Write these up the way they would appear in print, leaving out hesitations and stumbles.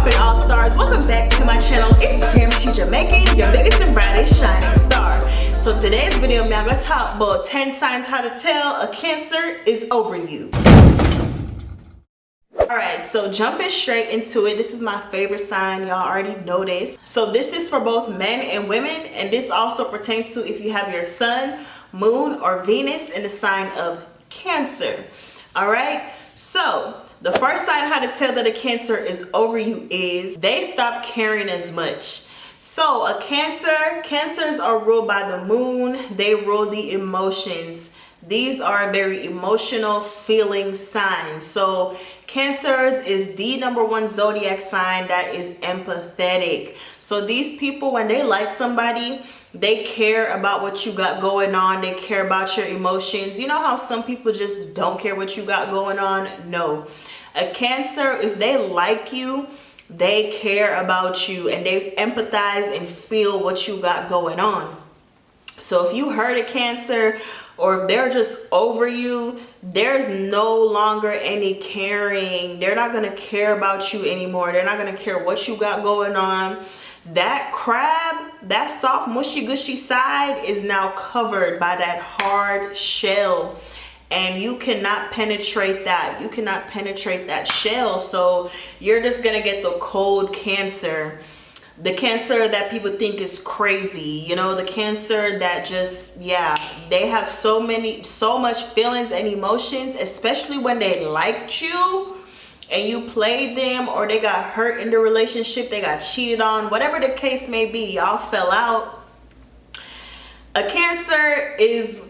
poppin' all stars? Welcome back to my channel. It's DAMNSHEJAMAICAN, your biggest and brightest shining star. So today's video, I'm gonna talk about 10 signs how to tell a Cancer is over you. Alright, so jumping straight into it, this is my favorite sign. Y'all already know this. So this is for both men and women, and this also pertains to if you have your sun, moon, or Venus in the sign of Cancer. Alright, so the first sign how to tell that a Cancer is over you is they stop caring as much. So a Cancers are ruled by the moon. They rule the emotions. These are very emotional feeling signs. So Cancers is the #1 zodiac sign that is empathetic. So these people, when they like somebody, they care about what you got going on. They care about your emotions. You know how some people just don't care what you got going on? No. A Cancer, if they like you, they care about you and they empathize and feel what you got going on. So if you hurt a Cancer, or if they're just over you, there's no longer any caring. They're not going to care about you anymore. They're not going to care what you got going on. That crab, that soft, mushy, gushy side is now covered by that hard shell. And you cannot penetrate that. You cannot penetrate that shell. So you're just going to get the cold Cancer. The Cancer that people think is crazy, you know, the Cancer that just, yeah, they have so much feelings and emotions, especially when they liked you and you played them, or they got hurt in the relationship, they got cheated on, whatever the case may be, y'all fell out. A Cancer is,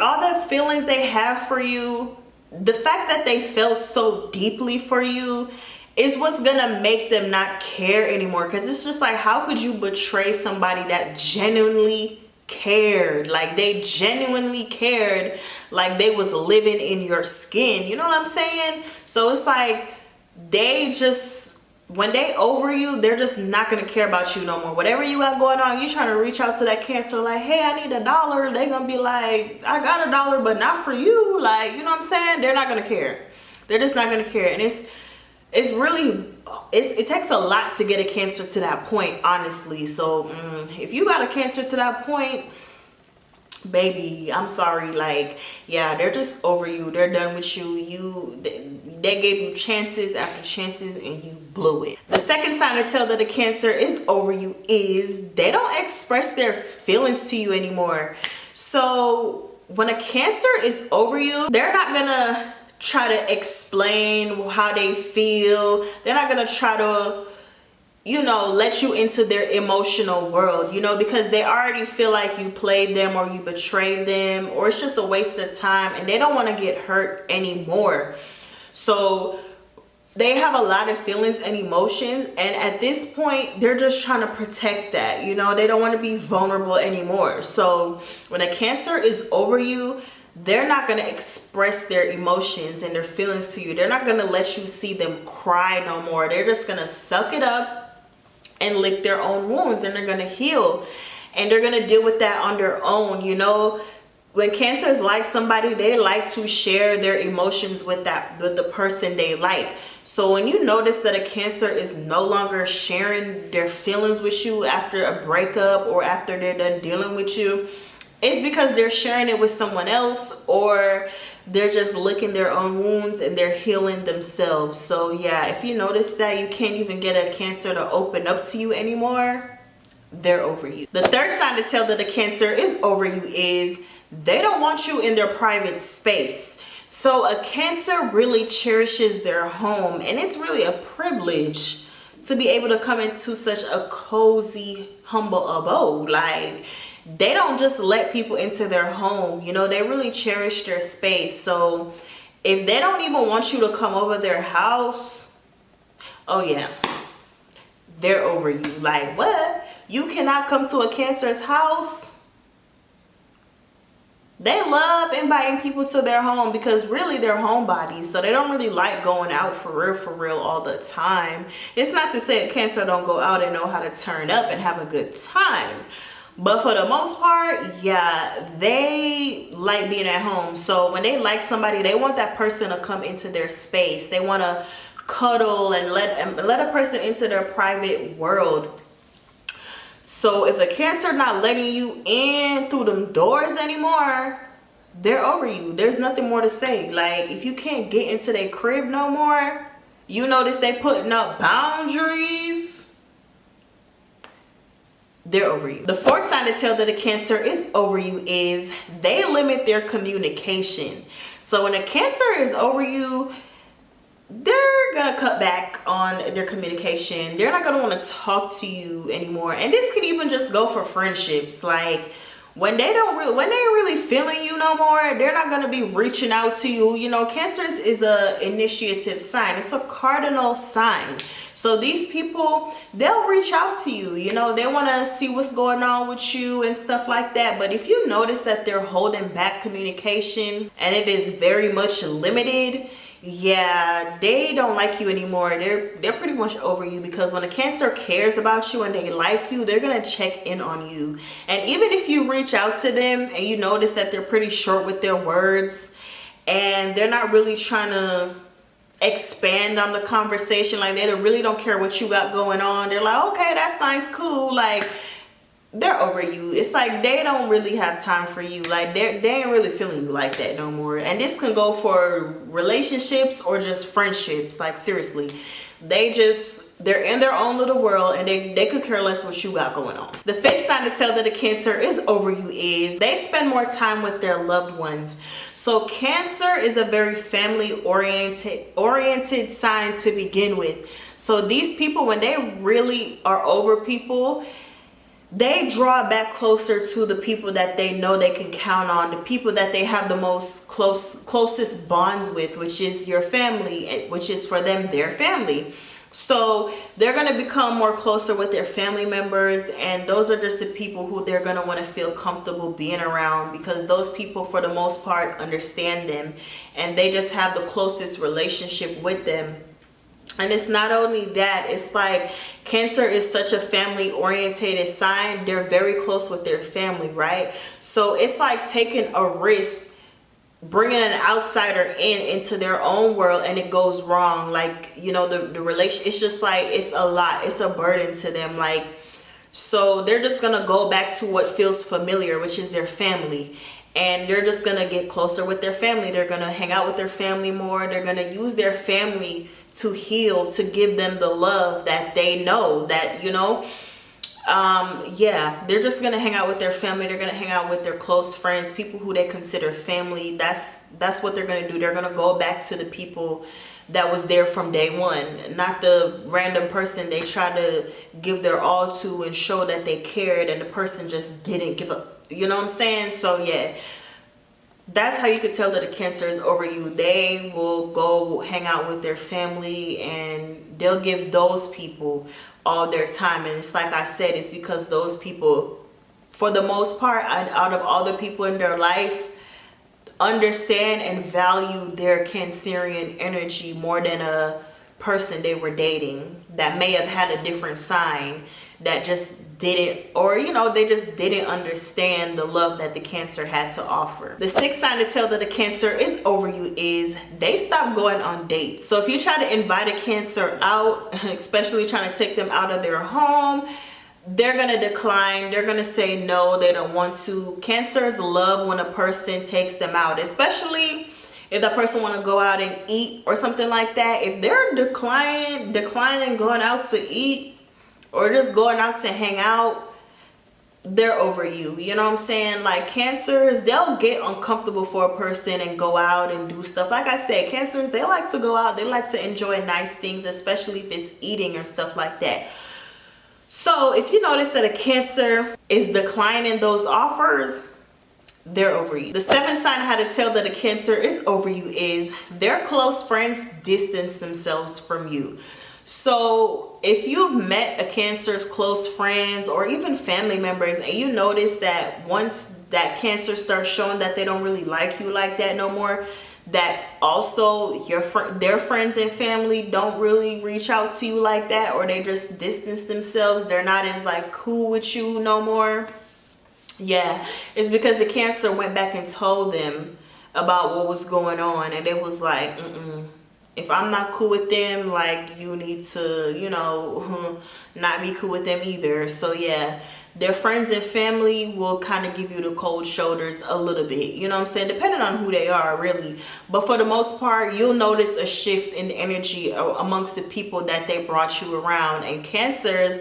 all the feelings they have for you, the fact that they felt so deeply for you, is what's gonna make them not care anymore. Because it's just like, how could you betray somebody that genuinely cared? Like, they genuinely cared, like they was living in your skin, you know what I'm saying? So it's like, they just, when they over you, they're just not gonna care about you no more. Whatever you got going on, you trying to reach out to that Cancer like, hey, I need $1, they gonna be like, I got $1, but not for you. Like, you know what I'm saying? They're not gonna care. They're just not gonna care. And it's really, it takes a lot to get a Cancer to that point, honestly. So if you got a Cancer to that point, baby, I'm sorry. Like, yeah, they're just over you. They're done with you. They gave you chances after chances and you blew it. The second sign to tell that a Cancer is over you is they don't express their feelings to you anymore. So when a Cancer is over you, they're not gonna try to explain how they feel. They're not gonna try to, you know, let you into their emotional world, you know, because they already feel like you played them or you betrayed them, or it's just a waste of time and they don't want to get hurt anymore. So they have a lot of feelings and emotions, and at this point they're just trying to protect that, you know, they don't want to be vulnerable anymore. So when a Cancer is over you, they're not going to express their emotions and their feelings to you. They're not going to let you see them cry no more. They're just going to suck it up and lick their own wounds, and they're going to heal, and they're going to deal with that on their own. You know, when Cancers like somebody, they like to share their emotions with the person they like. So when you notice that a Cancer is no longer sharing their feelings with you after a breakup or after they're done dealing with you, it's because they're sharing it with someone else, or they're just licking their own wounds and they're healing themselves. So yeah, if you notice that you can't even get a Cancer to open up to you anymore, they're over you. The third sign to tell that a Cancer is over you is they don't want you in their private space. So a Cancer really cherishes their home, and it's really a privilege to be able to come into such a cozy, humble abode. Like, they don't just let people into their home, you know, they really cherish their space. So if they don't even want you to come over their house, oh yeah, they're over you. Like, what? You cannot come to a Cancer's house? They love inviting people to their home because really they're homebodies, so they don't really like going out for real all the time. It's not to say a Cancer don't go out and know how to turn up and have a good time, but for the most part, yeah, they like being at home. So when they like somebody, they want that person to come into their space. They want to cuddle and let a person into their private world. So if a Cancer not letting you in through them doors anymore, they're over you. There's nothing more to say. Like, if you can't get into their crib no more, you notice they putting up boundaries, they're over you. The fourth sign to tell that a Cancer is over you is they limit their communication. So when a Cancer is over you, they're gonna cut back on their communication. They're not gonna want to talk to you anymore. And this can even just go for friendships. Like, when they ain't really feeling you no more, they're not gonna be reaching out to you. You know, Cancer is a initiative sign. It's a cardinal sign. So these people, they'll reach out to you. You know, they want to see what's going on with you and stuff like that. But if you notice that they're holding back communication and it is very much limited, yeah, they don't like you anymore. They're pretty much over you, because when a Cancer cares about you and they like you, they're gonna check in on you. And even if you reach out to them and you notice that they're pretty short with their words and they're not really trying to expand on the conversation, like they really don't care what you got going on, they're like, okay, that's nice, cool, like they're over you. It's like they don't really have time for you. Like they ain't really feeling you like that no more. And this can go for relationships or just friendships. Like, seriously, they're in their own little world and they could care less what you got going on. The fifth sign to tell that a Cancer is over you is they spend more time with their loved ones. So Cancer is a very family oriented sign to begin with. So these people, when they really are over people, they draw back closer to the people that they know they can count on, the people that they have the most closest bonds with, which is your family, which is for them their family. So they're going to become more closer with their family members, and those are just the people who they're going to want to feel comfortable being around, because those people for the most part understand them and they just have the closest relationship with them. And it's not only that, it's like Cancer is such a family orientated sign. They're very close with their family, right? So it's like taking a risk, bringing an outsider into their own world, and it goes wrong. Like, you know, the relation, it's just like, it's a lot, it's a burden to them. Like, so they're just gonna go back to what feels familiar, which is their family. And they're just gonna get closer with their family. They're gonna hang out with their family more. They're gonna use their family to heal, to give them the love that they know that, you know, yeah, they're just gonna hang out with their family. They're gonna hang out with their close friends, people who they consider family. That's what they're gonna do. They're gonna go back to the people that was there from day one, not the random person they tried to give their all to and show that they cared, and the person just didn't give up. You know what I'm saying? So yeah, that's how you could tell that a Cancer is over you. They will go hang out with their family and they'll give those people all their time. And it's like I said, it's because those people, for the most part, out of all the people in their life, understand and value their Cancerian energy more than a person they were dating that may have had a different sign that just didn't, or you know, they just didn't understand the love that the Cancer had to offer. The sixth sign to tell that a Cancer is over you is they stop going on dates. So if you try to invite a Cancer out, especially trying to take them out of their home, they're gonna decline. They're gonna say no, they don't want to. Cancers love when a person takes them out, especially if that person want to go out and eat or something like that. If they're declining going out to eat or just going out to hang out, they're over you. You know what I'm saying? Like, Cancers, they'll get uncomfortable for a person and go out and do stuff. Like I said, Cancers, they like to go out. They like to enjoy nice things, especially if it's eating or stuff like that. So if you notice that a Cancer is declining those offers, they're over you. The seventh sign how to tell that a Cancer is over you is their close friends distance themselves from you. So if you've met a Cancer's close friends or even family members, and you notice that once that Cancer starts showing that they don't really like you like that no more, that also their friends and family don't really reach out to you like that, or they just distance themselves, they're not as like cool with you no more, yeah, it's because the Cancer went back and told them about what was going on, and it was like, if I'm not cool with them, like, you need to, you know, not be cool with them either. So yeah, their friends and family will kind of give you the cold shoulders a little bit, you know what I'm saying, depending on who they are, really. But for the most part, you'll notice a shift in energy amongst the people that they brought you around. And Cancers,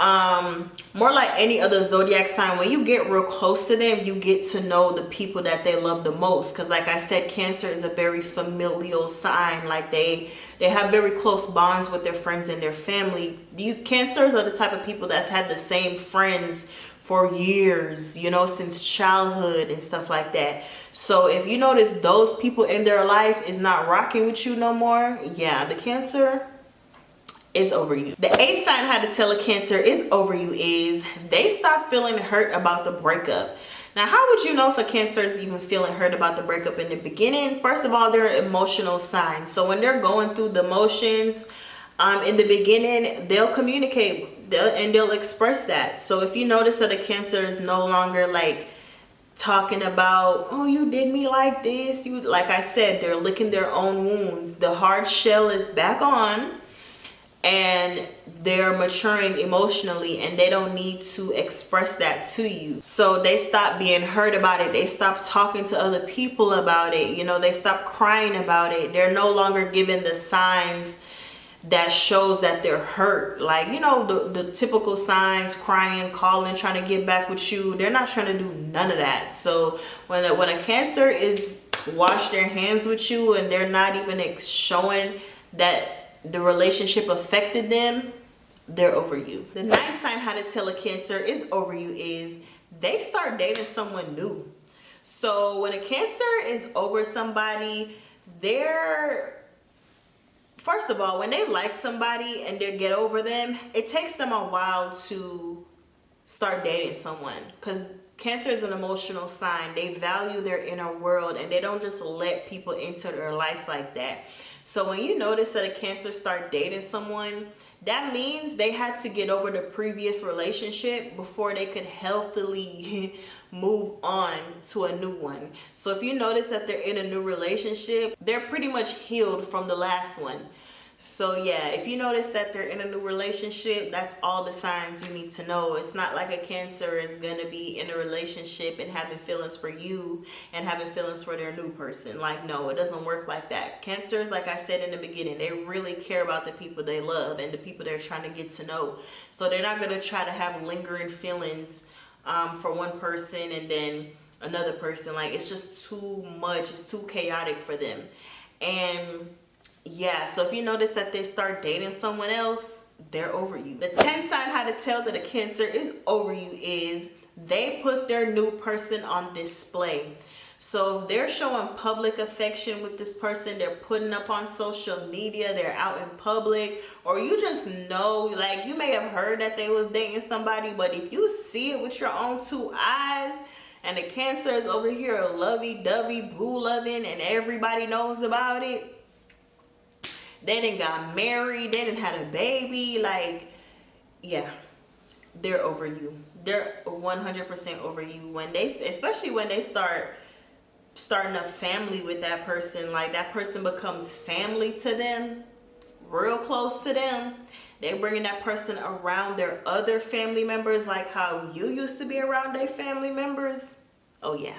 more like any other zodiac sign, when you get real close to them, you get to know the people that they love the most. Because like I said, Cancer is a very familial sign. Like they have very close bonds with their friends and their family. These Cancers are the type of people that's had the same friends for years, you know, since childhood and stuff like that. So if you notice those people in their life is not rocking with you no more, yeah, the Cancer is over you. The 8th sign how to tell a Cancer is over you is they stop feeling hurt about the breakup. Now, how would you know if a Cancer is even feeling hurt about the breakup in the beginning? First of all, they're an emotional sign. So when they're going through the motions in the beginning, they'll communicate and they'll express that. So if you notice that a Cancer is no longer like talking about, oh, you did me like this, you, like I said, they're licking their own wounds. The hard shell is back on, and they're maturing emotionally, and they don't need to express that to you. So they stop being hurt about it. They stop talking to other people about it. You know, they stop crying about it. They're no longer giving the signs that shows that they're hurt. Like, you know, the typical signs, crying, calling, trying to get back with you. They're not trying to do none of that. So when a Cancer is wash their hands with you and they're not even showing that the relationship affected them, they're over you. The 9th sign how to tell a Cancer is over you is they start dating someone new. So when a Cancer is over somebody, first of all, when they like somebody and they get over them, it takes them a while to start dating someone, because Cancer is an emotional sign. They value their inner world and they don't just let people into their life like that. So when you notice that a Cancer start dating someone, that means they had to get over the previous relationship before they could healthily move on to a new one. So if you notice that they're in a new relationship, they're pretty much healed from the last one. So yeah, if you notice that they're in a new relationship, that's all the signs you need to know. It's not like a Cancer is gonna be in a relationship and having feelings for you and having feelings for their new person. Like, no, it doesn't work like that. Cancers, like I said in the beginning, they really care about the people they love and the people they're trying to get to know. So they're not gonna try to have lingering feelings for one person and then another person. Like, it's just too much. It's too chaotic for them. And yeah, so if you notice that they start dating someone else, they're over you. The 10th sign how to tell that a Cancer is over you is they put their new person on display. So if they're showing public affection with this person, they're putting up on social media, they're out in public, or you just know, like, you may have heard that they was dating somebody, but if you see it with your own two eyes, and the Cancer is over here lovey-dovey, boo-loving, and everybody knows about it, they done got married, they done had a baby, like, yeah, they're over you. They're 100% over you. When they, especially when they starting a family with that person, like that person becomes family to them, real close to them. They bringing that person around their other family members, like how you used to be around their family members. Oh yeah,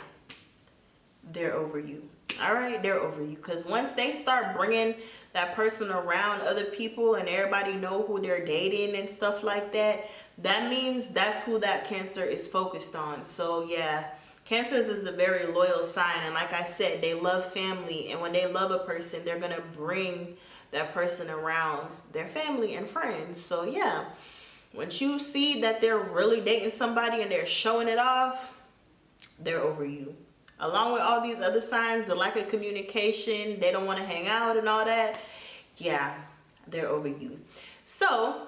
they're over you. All right, they're over you. Because once they start bringing that person around other people and everybody know who they're dating and stuff like that, that means that's who that Cancer is focused on. So yeah, Cancers is a very loyal sign, and like I said, they love family, and when they love a person, they're gonna bring that person around their family and friends. So yeah, once you see that they're really dating somebody and they're showing it off, they're over you. Along with all these other signs, the lack of communication, they don't want to hang out and all that, yeah, they're over you. So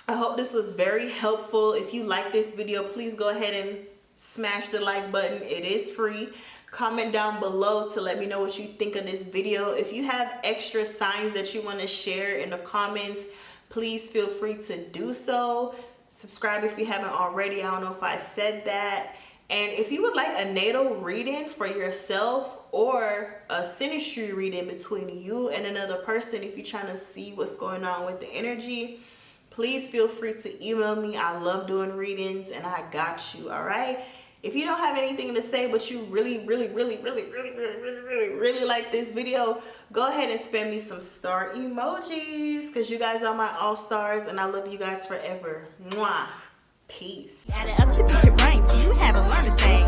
I hope this was very helpful. If you like this video, please go ahead and smash the like button. It is free. Comment down below to let me know what you think of this video. If you have extra signs that you want to share in the comments, please feel free to do so. Subscribe if you haven't already. I don't know if I said that. And if you would like a natal reading for yourself or a synastry reading between you and another person, if you're trying to see what's going on with the energy, please feel free to email me. I love doing readings and I got you, all right? If you don't have anything to say, but you really like this video, go ahead and spam me some star emojis, because you guys are my all-stars and I love you guys forever. Mwah. Peace. Got it up to beat your brain so you haven't learned a thing.